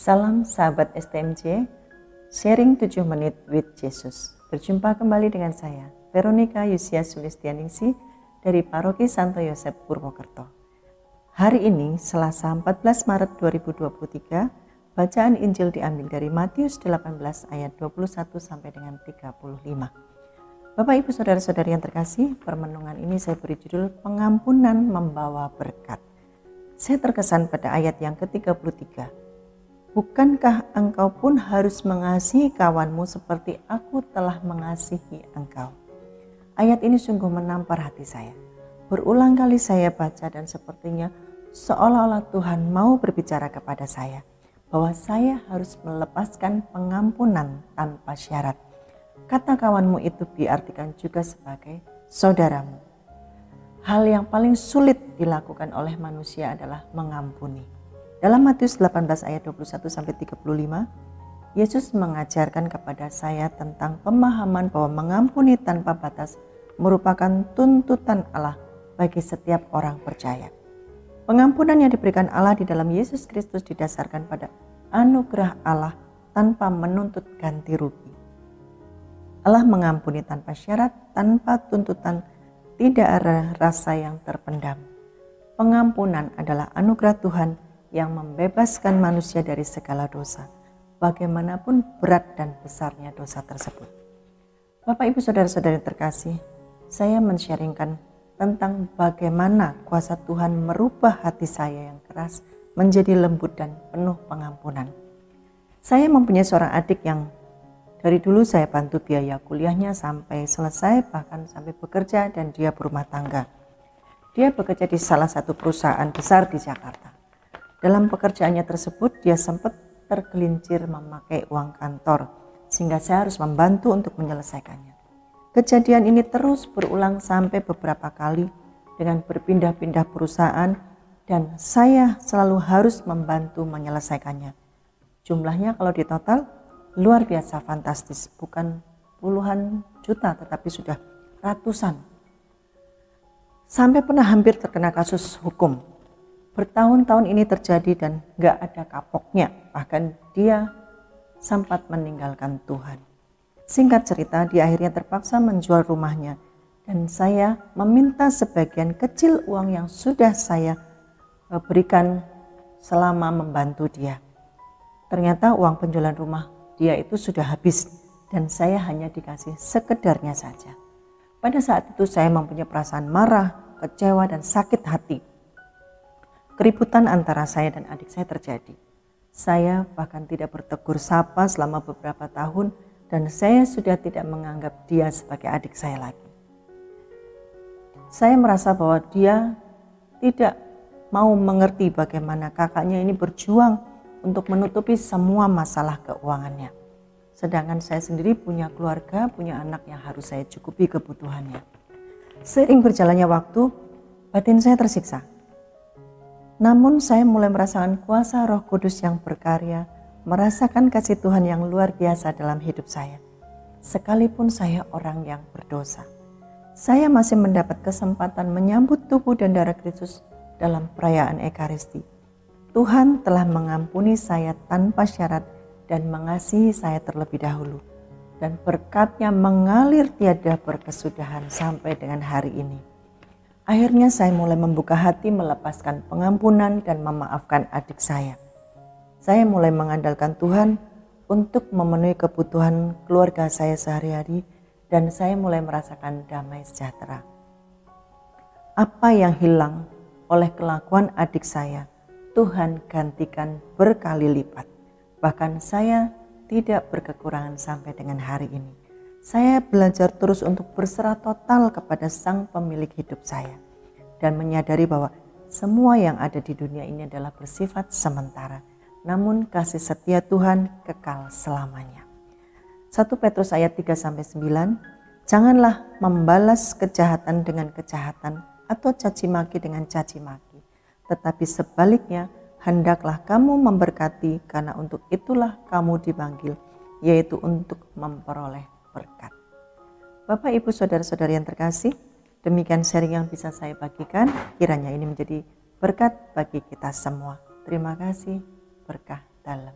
Salam sahabat STMJ, sharing 7 menit with Jesus. Berjumpa kembali dengan saya, Veronica Yusia Sulistianingsih dari Paroki Santo Yosef Purwokerto. Hari ini, Selasa 14 Maret 2023, bacaan Injil diambil dari Matius 18 ayat 21 sampai dengan 35. Bapak Ibu Saudara-saudari yang terkasih, permenungan ini saya beri judul Pengampunan Membawa Berkat. Saya terkesan pada ayat yang ke-33. Bukankah engkau pun harus mengasihi kawanmu seperti aku telah mengasihi engkau? Ayat ini sungguh menampar hati saya. Berulang kali saya baca dan sepertinya seolah-olah Tuhan mau berbicara kepada saya bahwa saya harus melepaskan pengampunan tanpa syarat. Kata kawanmu itu diartikan juga sebagai saudaramu. Hal yang paling sulit dilakukan oleh manusia adalah mengampuni. Dalam Matius 18 ayat 21 sampai 35, Yesus mengajarkan kepada saya tentang pemahaman bahwa mengampuni tanpa batas merupakan tuntutan Allah bagi setiap orang percaya. Pengampunan yang diberikan Allah di dalam Yesus Kristus didasarkan pada anugerah Allah tanpa menuntut ganti rugi. Allah mengampuni tanpa syarat, tanpa tuntutan, tidak ada rasa yang terpendam. Pengampunan adalah anugerah Tuhan yang membebaskan manusia dari segala dosa, bagaimanapun berat dan besarnya dosa tersebut. Bapak Ibu Saudara-saudari terkasih, saya men-sharingkan tentang bagaimana kuasa Tuhan merubah hati saya yang keras menjadi lembut dan penuh pengampunan. Saya mempunyai seorang adik yang dari dulu saya bantu biaya kuliahnya sampai selesai, bahkan sampai bekerja dan dia berumah tangga. Dia bekerja di salah satu perusahaan besar di Jakarta. Dalam pekerjaannya tersebut dia sempat tergelincir memakai uang kantor sehingga saya harus membantu untuk menyelesaikannya. Kejadian ini terus berulang sampai beberapa kali dengan berpindah-pindah perusahaan dan saya selalu harus membantu menyelesaikannya. Jumlahnya kalau ditotal luar biasa fantastis, bukan puluhan juta tetapi sudah ratusan. Sampai pernah hampir terkena kasus hukum. Bertahun-tahun ini terjadi dan gak ada kapoknya, bahkan dia sempat meninggalkan Tuhan. Singkat cerita, dia akhirnya terpaksa menjual rumahnya dan saya meminta sebagian kecil uang yang sudah saya berikan selama membantu dia. Ternyata uang penjualan rumah dia itu sudah habis dan saya hanya dikasih sekedarnya saja. Pada saat itu saya mempunyai perasaan marah, kecewa dan sakit hati. Keributan antara saya dan adik saya terjadi. Saya bahkan tidak bertegur sapa selama beberapa tahun dan saya sudah tidak menganggap dia sebagai adik saya lagi. Saya merasa bahwa dia tidak mau mengerti bagaimana kakaknya ini berjuang untuk menutupi semua masalah keuangannya. Sedangkan saya sendiri punya keluarga, punya anak yang harus saya cukupi kebutuhannya. Seiring berjalannya waktu, batin saya tersiksa. Namun saya mulai merasakan kuasa Roh Kudus yang berkarya, merasakan kasih Tuhan yang luar biasa dalam hidup saya. Sekalipun saya orang yang berdosa, saya masih mendapat kesempatan menyambut tubuh dan darah Kristus dalam perayaan Ekaristi. Tuhan telah mengampuni saya tanpa syarat dan mengasihi saya terlebih dahulu. Dan berkat-Nya mengalir tiada berkesudahan sampai dengan hari ini. Akhirnya saya mulai membuka hati melepaskan pengampunan dan memaafkan adik saya. Saya mulai mengandalkan Tuhan untuk memenuhi kebutuhan keluarga saya sehari-hari dan saya mulai merasakan damai sejahtera. Apa yang hilang oleh kelakuan adik saya, Tuhan gantikan berkali lipat. Bahkan saya tidak berkekurangan sampai dengan hari ini. Saya belajar terus untuk berserah total kepada Sang Pemilik hidup saya dan menyadari bahwa semua yang ada di dunia ini adalah bersifat sementara, namun kasih setia Tuhan kekal selamanya. 1 Petrus ayat 3-9, janganlah membalas kejahatan dengan kejahatan atau caci maki dengan caci maki, tetapi sebaliknya hendaklah kamu memberkati karena untuk itulah kamu dipanggil, yaitu untuk memperoleh berkat. Bapak Ibu Saudara-saudari yang terkasih, demikian sharing yang bisa saya bagikan, kiranya ini menjadi berkat bagi kita semua. Terima kasih, berkah dalam.